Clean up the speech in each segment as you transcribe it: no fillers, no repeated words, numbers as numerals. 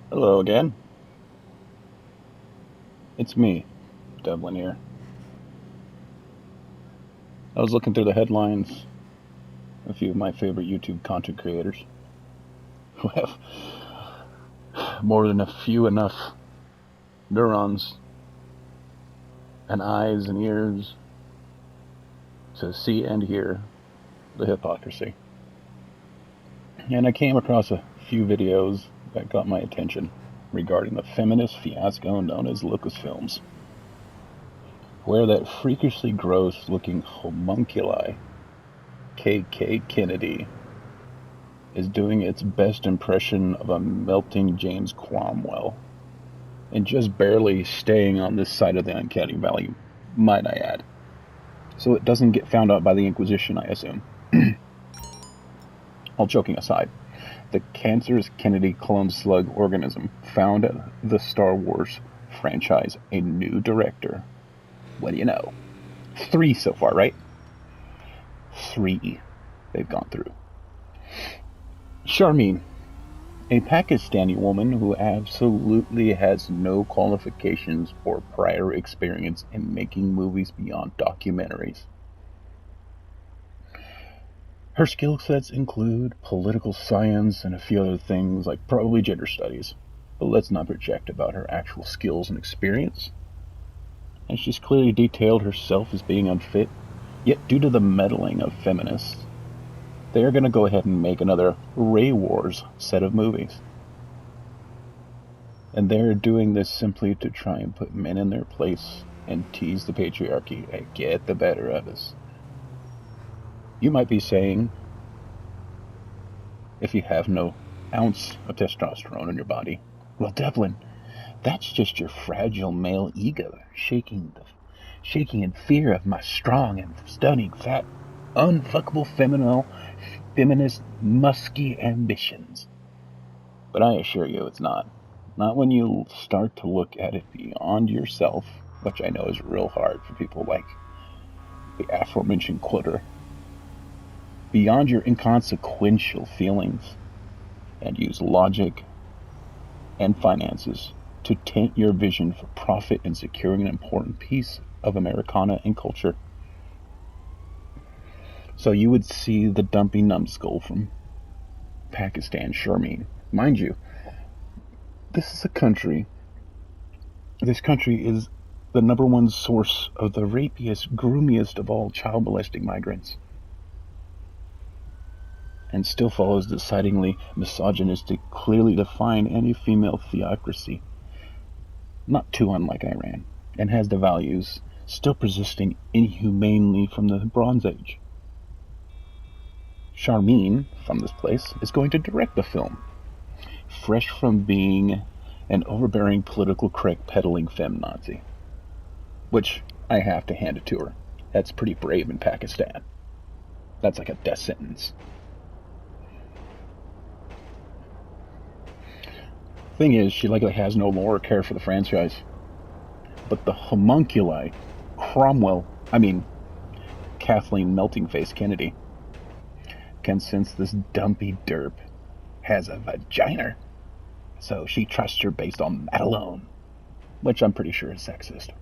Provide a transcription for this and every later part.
Hello again. It's me, Devlin here. I was looking through the headlines, a few of my favorite YouTube content creators who have more than a few enough neurons and eyes and ears to see and hear the hypocrisy. And I came across a few videos that got my attention regarding the feminist fiasco known as Lucasfilms, where that freakishly gross looking homunculi, KK Kennedy, is doing its best impression of a melting James Cromwell, and just barely staying on this side of the uncanny valley, might I add. So it doesn't get found out by the Inquisition, I assume. All joking aside, the cancerous Kennedy clone slug organism found the Star Wars franchise a new director. What do you know? 3 so far, right? 3 they've gone through. Sharmeen, a Pakistani woman who absolutely has no qualifications or prior experience in making movies beyond documentaries. Her skill sets include political science and a few other things like probably gender studies, but let's not project about her actual skills and experience. And she's clearly detailed herself as being unfit, yet due to the meddling of feminists, they are going to go ahead and make another Ray Wars set of movies. And they're doing this simply to try and put men in their place and tease the patriarchy and get the better of us. You might be saying, if you have no ounce of testosterone in your body, well, Devlin, that's just your fragile male ego shaking in fear of my strong and stunning, fat, unfuckable feminist, musky ambitions. But I assure you it's not. Not when you start to look at it beyond yourself, which I know is real hard for people like the aforementioned quoter. Beyond your inconsequential feelings, and use logic and finances to taint your vision for profit and securing an important piece of Americana and culture. So you would see the dumpy numbskull from Pakistan, Sharmeen. Mind you, this country is the number one source of the rapiest, groomiest of all child molesting migrants, and still follows the decidedly misogynistic, clearly defined anti-female theocracy, not too unlike Iran, and has the values still persisting inhumanely from the Bronze Age. Sharmeen, from this place, is going to direct the film, fresh from being an overbearing political correct peddling feminazi. Which, I have to hand it to her. That's pretty brave in Pakistan. That's like a death sentence. Thing is, she likely has no lore or care for the franchise. But the homunculi, Kathleen Melting Face Kennedy, can sense this dumpy derp has a vagina. So she trusts her based on that alone, which I'm pretty sure is sexist.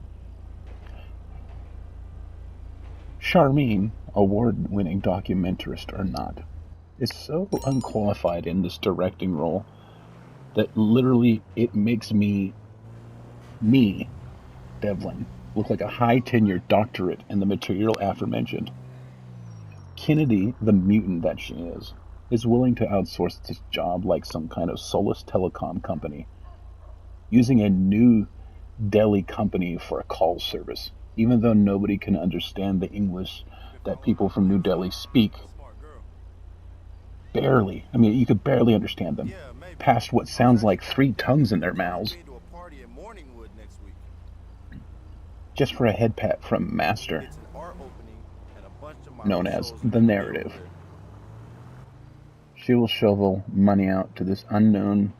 Sharmeen, award-winning documentarist or not, is so unqualified in this directing role that literally it makes me, Devlin, look like a high-tenured doctorate in the material aforementioned. Kennedy, the mutant that she is willing to outsource this job like some kind of soulless telecom company, using a New Delhi company for a call service, even though nobody can understand the English that people from New Delhi speak. Barely. I mean, you could barely understand them, past what sounds like 3 tongues in their mouths. Just for a head pat from Master, known as the narrative. She will shovel money out to this unknown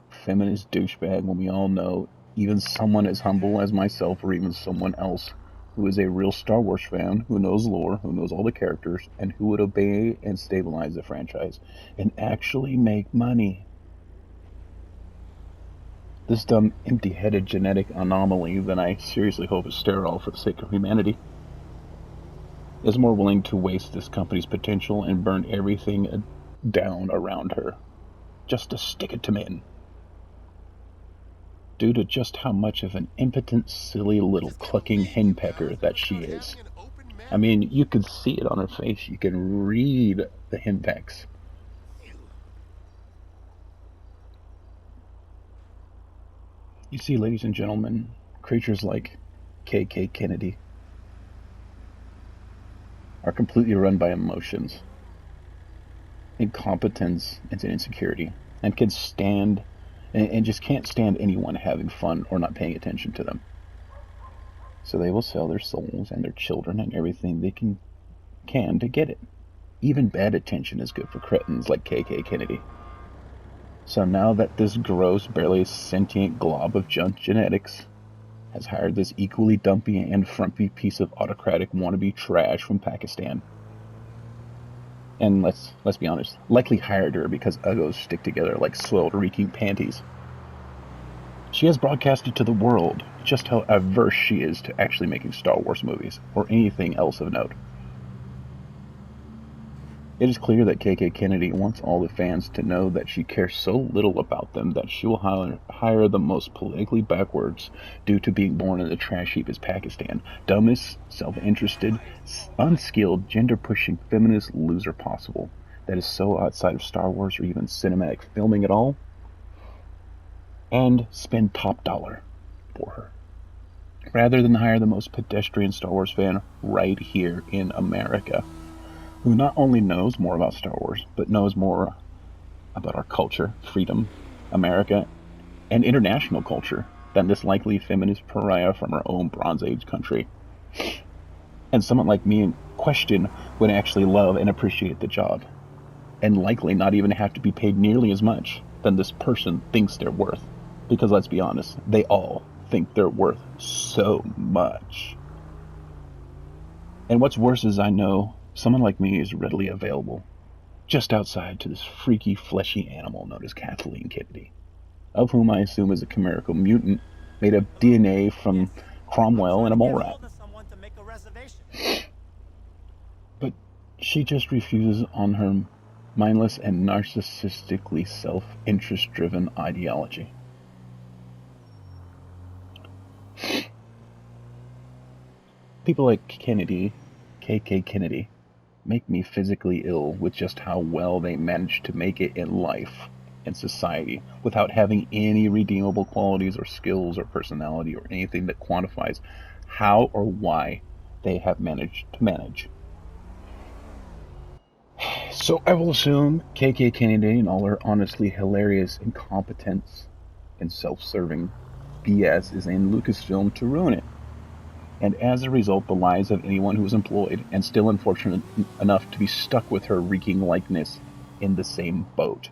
feminist douchebag when we all know even someone as humble as myself or even someone else who is a real Star Wars fan, who knows lore, who knows all the characters, and who would obey and stabilize the franchise and actually make money. This dumb, empty-headed genetic anomaly that I seriously hope is sterile for the sake of humanity is more willing to waste this company's potential and burn everything down around her just to stick it to men. Due to just how much of an impotent, silly little clucking henpecker that she is. I mean, you can see it on her face. You can read the henpecks. You see, ladies and gentlemen, creatures like K.K. Kennedy are completely run by emotions, incompetence, and insecurity, and can stand and just can't stand anyone having fun or not paying attention to them. So they will sell their souls and their children and everything they can to get it. Even bad attention is good for cretins like K.K. Kennedy. So now that this gross, barely sentient glob of junk genetics has hired this equally dumpy and frumpy piece of autocratic wannabe trash from Pakistan, and let's be honest, likely hired her because uggos stick together like soiled, reeking panties. She has broadcasted to the world just how averse she is to actually making Star Wars movies, or anything else of note. It is clear that K.K. Kennedy wants all the fans to know that she cares so little about them that she will hire the most politically backwards due to being born in the trash heap as Pakistan, dumbest, self-interested, unskilled, gender-pushing feminist loser possible that is so outside of Star Wars or even cinematic filming at all, and spend top dollar for her, rather than hire the most pedestrian Star Wars fan right here in America, who not only knows more about Star Wars, but knows more about our culture, freedom, America, and international culture than this likely feminist pariah from our own Bronze Age country. And someone like me in question would actually love and appreciate the job, and likely not even have to be paid nearly as much than this person thinks they're worth. Because let's be honest, they all think they're worth so much. And what's worse is I know someone like me is readily available, just outside to this freaky, fleshy animal known as Kathleen Kennedy, of whom I assume is a chimerical mutant made of DNA from Cromwell and a mole rat. But she just refuses on her mindless and narcissistically self-interest-driven ideology. People like Kennedy, K.K. Kennedy, make me physically ill with just how well they manage to make it in life and society without having any redeemable qualities or skills or personality or anything that quantifies how or why they have managed to manage. So I will assume K.K. Kennedy and all her honestly hilarious incompetence and self-serving BS is in Lucasfilm to ruin it. And as a result, the lives of anyone who is employed and still unfortunate enough to be stuck with her reeking likeness in the same boat,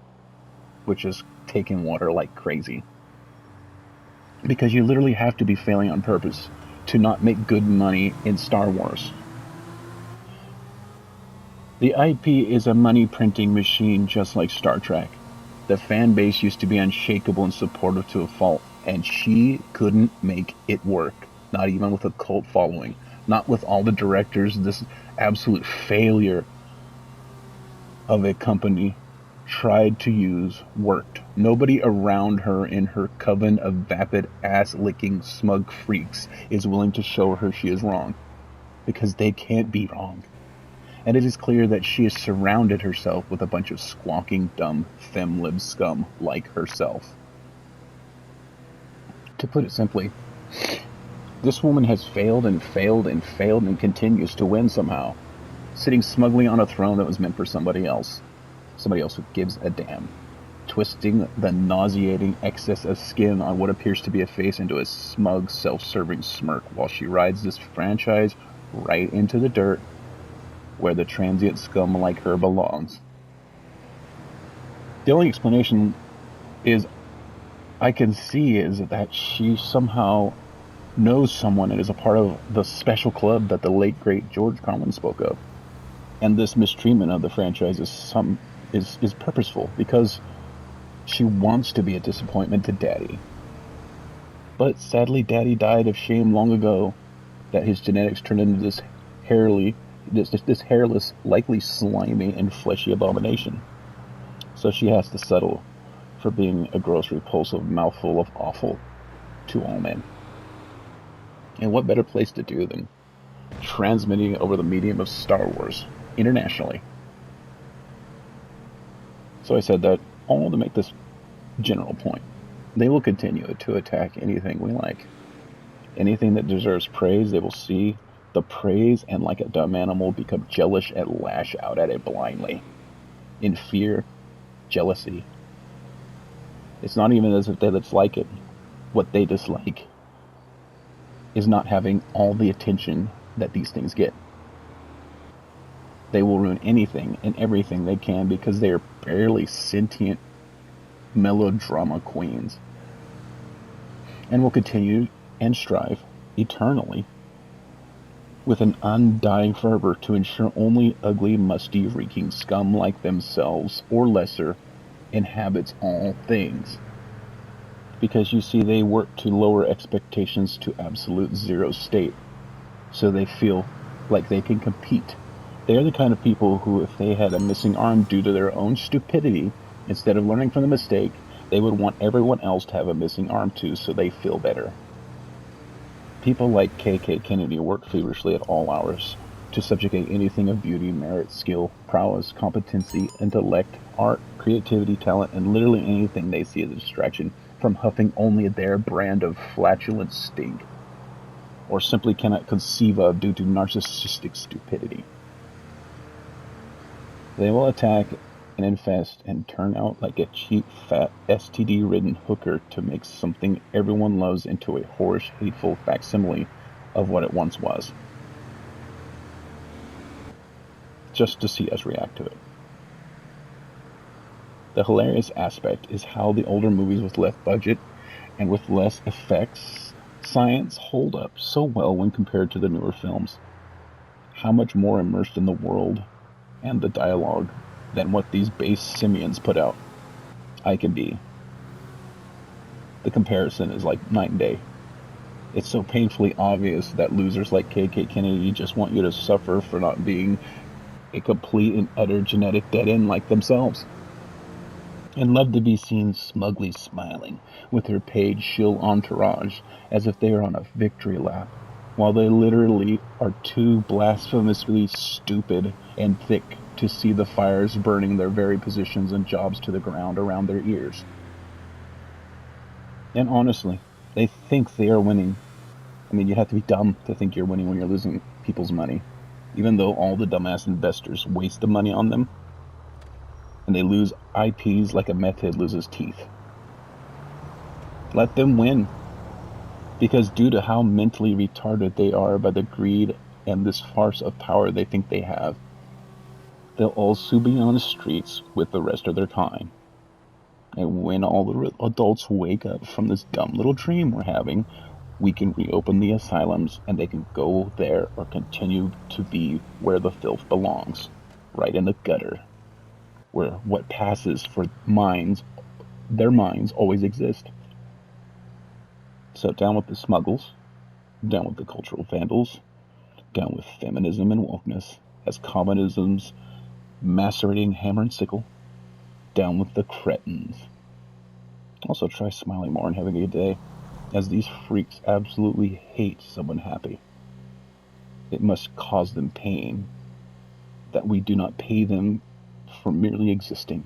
which is taking water like crazy. Because you literally have to be failing on purpose to not make good money in Star Wars. The IP is a money-printing machine just like Star Trek. The fan base used to be unshakable and supportive to a fault, and she couldn't make it work. Not even with a cult following. Not with all the directors this absolute failure of a company tried to use worked. Nobody around her in her coven of vapid, ass-licking, smug freaks is willing to show her she is wrong. Because they can't be wrong. And it is clear that she has surrounded herself with a bunch of squawking, dumb, fem-lib scum like herself. To put it simply, this woman has failed and failed and failed and continues to win somehow, sitting smugly on a throne that was meant for somebody else who gives a damn, twisting the nauseating excess of skin on what appears to be a face into a smug, self-serving smirk while she rides this franchise right into the dirt where the transient scum like her belongs. The only explanation I can see is that she somehow knows someone and is a part of the special club that the late great George Carlin spoke of. And this mistreatment of the franchise is purposeful because she wants to be a disappointment to Daddy. But sadly, Daddy died of shame long ago that his genetics turned into this hairless, likely slimy and fleshy abomination. So she has to settle for being a gross, repulsive mouthful of awful to all men. And what better place to do than transmitting over the medium of Star Wars internationally? So I said that all to make this general point. They will continue to attack anything we like. Anything that deserves praise, they will see the praise and, like a dumb animal, become jealous and lash out at it blindly. In fear, jealousy. It's not even as if they dislike it. What they dislike is not having all the attention that these things get. They will ruin anything and everything they can because they are barely sentient melodrama queens. And will continue and strive eternally with an undying fervor to ensure only ugly, musty, reeking scum like themselves, or lesser, inhabits all things. Because you see, they work to lower expectations to absolute zero state, so they feel like they can compete. They are the kind of people who, if they had a missing arm due to their own stupidity, instead of learning from the mistake, they would want everyone else to have a missing arm too, so they feel better. People like K.K. Kennedy work feverishly at all hours to subjugate anything of beauty, merit, skill, prowess, competency, intellect, art, creativity, talent, and literally anything they see as a distraction from huffing only their brand of flatulent stink, or simply cannot conceive of due to narcissistic stupidity. They will attack and infest and turn out like a cheap, fat, STD-ridden hooker to make something everyone loves into a whorish, hateful facsimile of what it once was, just to see us react to it. The hilarious aspect is how the older movies with less budget and with less effects science hold up so well when compared to the newer films. How much more immersed in the world and the dialogue than what these base simians put out I can be. The comparison is like night and day. It's so painfully obvious that losers like K.K. Kennedy just want you to suffer for not being a complete and utter genetic dead end like themselves, and love to be seen smugly smiling with their paid shill entourage as if they are on a victory lap, while they literally are too blasphemously stupid and thick to see the fires burning their very positions and jobs to the ground around their ears. And honestly, they think they are winning. I mean, you have to be dumb to think you're winning when you're losing people's money, even though all the dumbass investors waste the money on them, and they lose IPs like a meth head loses teeth. Let them win, because due to how mentally retarded they are by the greed and this farce of power they think they have, they'll also be on the streets with the rest of their time. And when all the adults wake up from this dumb little dream we're having, we can reopen the asylums and they can go there or continue to be where the filth belongs, right in the gutter, where what passes for their minds always exist. So down with the smuggles, down with the cultural vandals, down with feminism and wokeness as communism's macerating hammer and sickle, down with the cretins. Also try smiling more and having a good day, as these freaks absolutely hate someone happy. It must cause them pain that we do not pay them for merely existing.